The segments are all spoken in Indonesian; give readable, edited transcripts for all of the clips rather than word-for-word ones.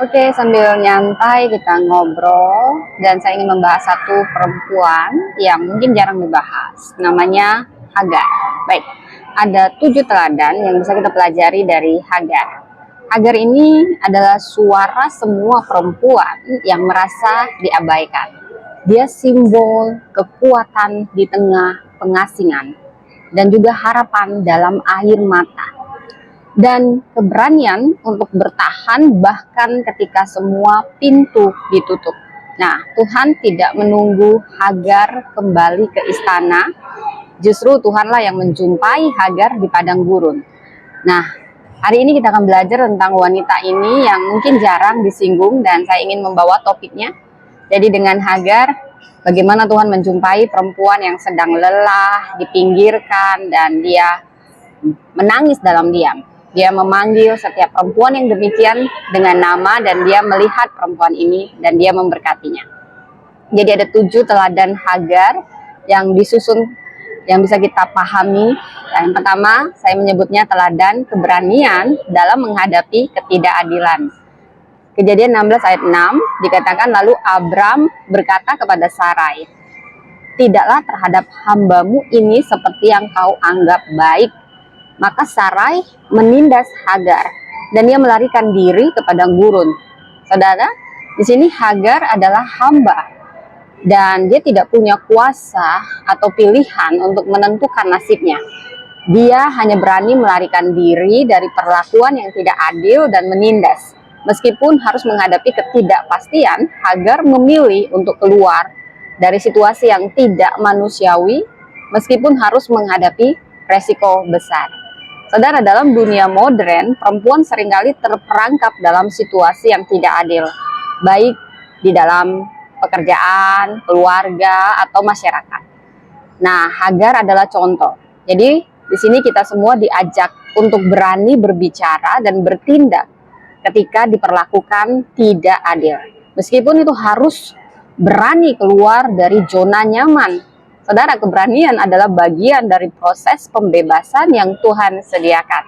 Oke, sambil nyantai kita ngobrol dan saya ingin membahas satu perempuan yang mungkin jarang dibahas. Namanya Hagar. Baik, ada 7 teladan yang bisa kita pelajari dari Hagar. Hagar ini adalah suara semua perempuan yang merasa diabaikan. Dia simbol kekuatan di tengah pengasingan dan juga harapan dalam air mata. Dan keberanian untuk bertahan bahkan ketika semua pintu ditutup. Nah, Tuhan tidak menunggu Hagar kembali ke istana, justru Tuhanlah yang menjumpai Hagar di padang gurun. Nah, hari ini kita akan belajar tentang wanita ini yang mungkin jarang disinggung dan saya ingin membawa topiknya. Jadi dengan Hagar, bagaimana Tuhan menjumpai perempuan yang sedang lelah, dipinggirkan, dan dia menangis dalam diam. Dia memanggil setiap perempuan yang demikian dengan nama dan dia melihat perempuan ini dan dia memberkatinya. Jadi ada 7 teladan Hagar yang disusun yang bisa kita pahami. Yang pertama, saya menyebutnya teladan keberanian dalam menghadapi ketidakadilan. Kejadian 16 ayat 6 dikatakan, lalu Abram berkata kepada Sarai, "Tidaklah terhadap hambamu ini seperti yang kau anggap baik." Maka Sarai menindas Hagar dan dia melarikan diri ke padang gurun. Saudara, di sini Hagar adalah hamba dan dia tidak punya kuasa atau pilihan untuk menentukan nasibnya. Dia hanya berani melarikan diri dari perlakuan yang tidak adil dan menindas. Meskipun harus menghadapi ketidakpastian, Hagar memilih untuk keluar dari situasi yang tidak manusiawi meskipun harus menghadapi resiko besar. Saudara, dalam dunia modern, perempuan seringkali terperangkap dalam situasi yang tidak adil, baik di dalam pekerjaan, keluarga, atau masyarakat. Nah, Hagar adalah contoh. Jadi, di sini kita semua diajak untuk berani berbicara dan bertindak ketika diperlakukan tidak adil. Meskipun itu harus berani keluar dari zona nyaman. Saudara, keberanian adalah bagian dari proses pembebasan yang Tuhan sediakan.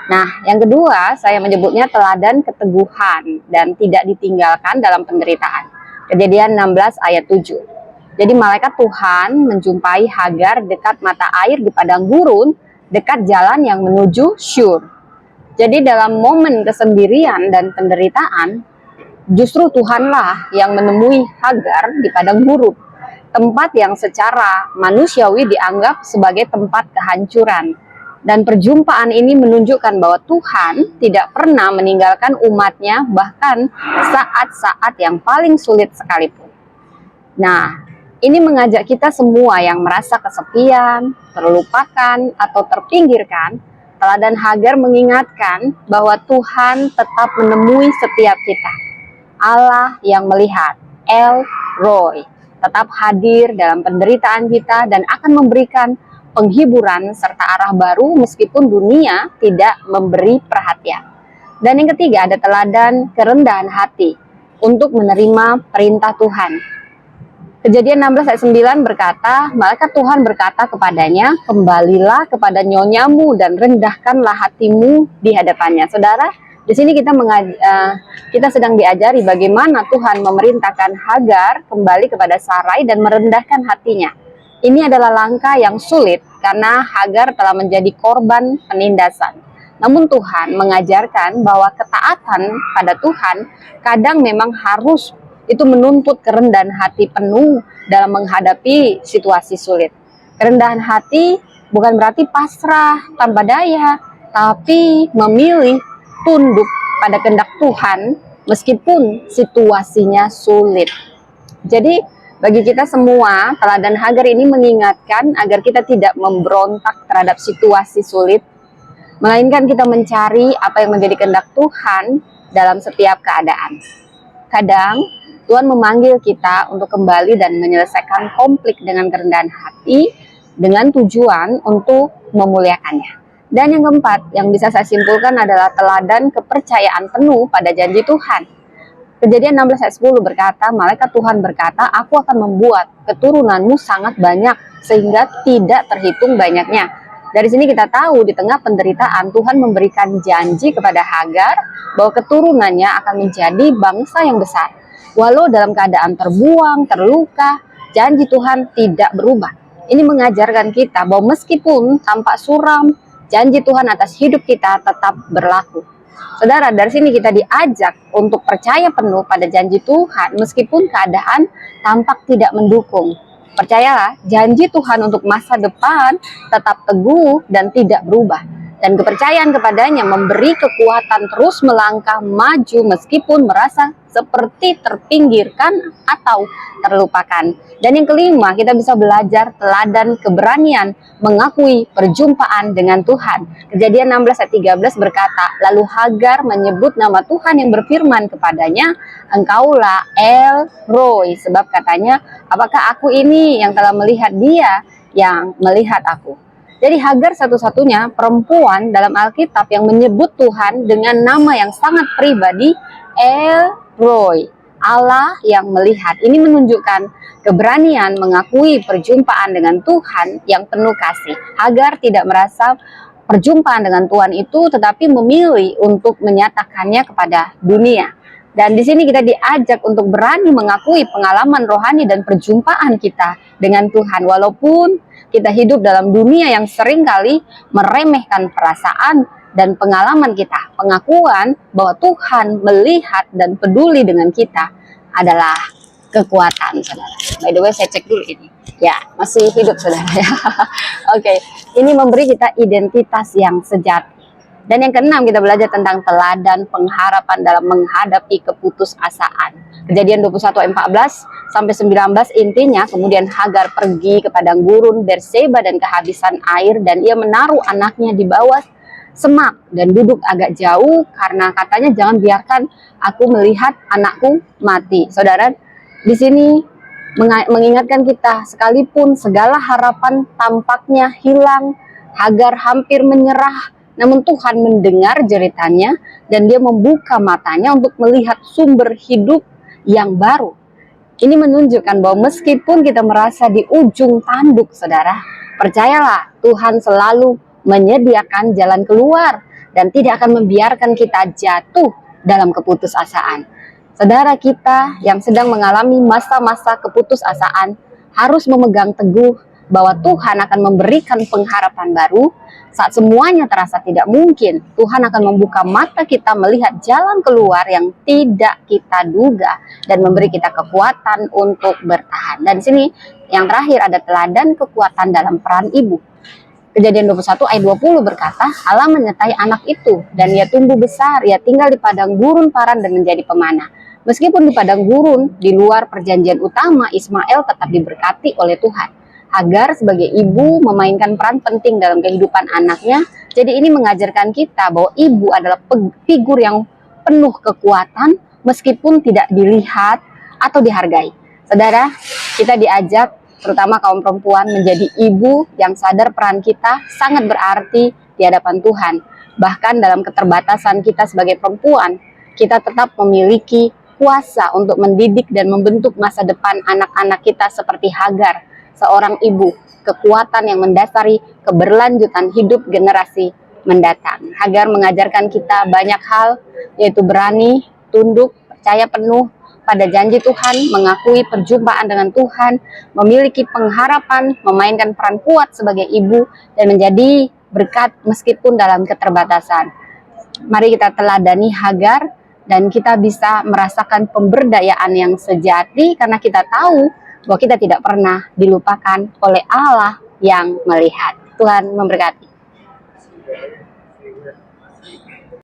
Nah, yang kedua, saya menyebutnya teladan keteguhan dan tidak ditinggalkan dalam penderitaan. Kejadian 16 ayat 7. Jadi malaikat Tuhan menjumpai Hagar dekat mata air di padang gurun, dekat jalan yang menuju Syur. Jadi dalam momen kesendirian dan penderitaan, justru Tuhanlah yang menemui Hagar di padang gurun. Tempat yang secara manusiawi dianggap sebagai tempat kehancuran. Dan perjumpaan ini menunjukkan bahwa Tuhan tidak pernah meninggalkan umatnya bahkan saat-saat yang paling sulit sekalipun. Nah, ini mengajak kita semua yang merasa kesepian, terlupakan, atau terpinggirkan. Teladan Hagar mengingatkan bahwa Tuhan tetap menemui setiap kita. Allah yang melihat, El Roi, tetap hadir dalam penderitaan kita dan akan memberikan penghiburan serta arah baru meskipun dunia tidak memberi perhatian. Dan yang ketiga, ada teladan kerendahan hati untuk menerima perintah Tuhan. Kejadian 16 ayat 9 berkata, malaikat Tuhan berkata kepadanya, "Kembalilah kepada nyonyamu dan rendahkanlah hatimu di hadapannya." Saudara, di sini kita sedang diajari bagaimana Tuhan memerintahkan Hagar kembali kepada Sarai dan merendahkan hatinya. Ini adalah langkah yang sulit karena Hagar telah menjadi korban penindasan. Namun Tuhan mengajarkan bahwa ketaatan pada Tuhan kadang memang harus itu menuntut kerendahan hati penuh dalam menghadapi situasi sulit. Kerendahan hati bukan berarti pasrah tanpa daya, tapi memilih tunduk pada kehendak Tuhan meskipun situasinya sulit. Jadi bagi kita semua, teladan Hagar ini mengingatkan agar kita tidak memberontak terhadap situasi sulit, melainkan kita mencari apa yang menjadi kehendak Tuhan dalam setiap keadaan. Kadang Tuhan memanggil kita untuk kembali dan menyelesaikan konflik dengan kerendahan hati dengan tujuan untuk memuliakannya. Dan yang keempat, yang bisa saya simpulkan adalah teladan kepercayaan penuh pada janji Tuhan. Kejadian 16 ayat 10 berkata, malaikat Tuhan berkata, "Aku akan membuat keturunanmu sangat banyak, sehingga tidak terhitung banyaknya." Dari sini kita tahu di tengah penderitaan Tuhan memberikan janji kepada Hagar bahwa keturunannya akan menjadi bangsa yang besar. Walau dalam keadaan terbuang, terluka, janji Tuhan tidak berubah. Ini mengajarkan kita bahwa meskipun tampak suram, janji Tuhan atas hidup kita tetap berlaku. Saudara, dari sini kita diajak untuk percaya penuh pada janji Tuhan meskipun keadaan tampak tidak mendukung. Percayalah, janji Tuhan untuk masa depan tetap teguh dan tidak berubah. Dan kepercayaan kepadanya memberi kekuatan terus melangkah maju meskipun merasa seperti terpinggirkan atau terlupakan. Dan yang kelima, kita bisa belajar teladan keberanian mengakui perjumpaan dengan Tuhan. Kejadian 16 ayat 13 berkata, lalu Hagar menyebut nama Tuhan yang berfirman kepadanya, engkaulah El Roi. Sebab katanya, apakah aku ini yang telah melihat dia yang melihat aku. Jadi Hagar satu-satunya perempuan dalam Alkitab yang menyebut Tuhan dengan nama yang sangat pribadi, El Roi, Allah yang melihat. Ini menunjukkan keberanian mengakui perjumpaan dengan Tuhan yang penuh kasih. Hagar tidak merasa perjumpaan dengan Tuhan itu, tetapi memilih untuk menyatakannya kepada dunia. Dan di sini kita diajak untuk berani mengakui pengalaman rohani dan perjumpaan kita dengan Tuhan. Walaupun kita hidup dalam dunia yang seringkali meremehkan perasaan dan pengalaman kita. Pengakuan bahwa Tuhan melihat dan peduli dengan kita adalah kekuatan, saudara. By the way, saya cek dulu ini. Ya, masih hidup, saudara. Oke, ini memberi kita identitas yang sejati. Dan yang keenam, kita belajar tentang teladan pengharapan dalam menghadapi keputusasaan. Kejadian 21 ayat 14 sampai 19 intinya, kemudian Hagar pergi ke padang gurun Berseba dan kehabisan air, dan ia menaruh anaknya di bawah semak dan duduk agak jauh karena katanya jangan biarkan aku melihat anakku mati. Saudara, di sini mengingatkan kita, sekalipun segala harapan tampaknya hilang, Hagar hampir menyerah, namun Tuhan mendengar jeritannya dan dia membuka matanya untuk melihat sumber hidup yang baru. Ini menunjukkan bahwa meskipun kita merasa di ujung tanduk, saudara, percayalah Tuhan selalu menyediakan jalan keluar dan tidak akan membiarkan kita jatuh dalam keputusasaan. Saudara kita yang sedang mengalami masa-masa keputusasaan harus memegang teguh bahwa Tuhan akan memberikan pengharapan baru. Saat semuanya terasa tidak mungkin, Tuhan akan membuka mata kita melihat jalan keluar yang tidak kita duga dan memberi kita kekuatan untuk bertahan. Dan di sini yang terakhir ada teladan kekuatan dalam peran ibu. Kejadian 21 ayat 20 berkata, Allah menyertai anak itu dan ia tumbuh besar, ia tinggal di padang gurun Paran dan menjadi pemanah. Meskipun di padang gurun, di luar perjanjian utama, Ismail tetap diberkati oleh Tuhan. Hagar sebagai ibu memainkan peran penting dalam kehidupan anaknya. Jadi ini mengajarkan kita bahwa ibu adalah figur yang penuh kekuatan meskipun tidak dilihat atau dihargai. Saudara, kita diajak terutama kaum perempuan menjadi ibu yang sadar peran kita sangat berarti di hadapan Tuhan. Bahkan dalam keterbatasan kita sebagai perempuan, kita tetap memiliki kuasa untuk mendidik dan membentuk masa depan anak-anak kita seperti Hagar, seorang ibu, kekuatan yang mendasari keberlanjutan hidup generasi mendatang. Hagar mengajarkan kita banyak hal, yaitu berani, tunduk, percaya penuh pada janji Tuhan, mengakui perjumpaan dengan Tuhan, memiliki pengharapan, memainkan peran kuat sebagai ibu, dan menjadi berkat meskipun dalam keterbatasan. Mari kita teladani Hagar, dan kita bisa merasakan pemberdayaan yang sejati karena kita tahu bahwa kita tidak pernah dilupakan oleh Allah yang melihat. Tuhan memberkati.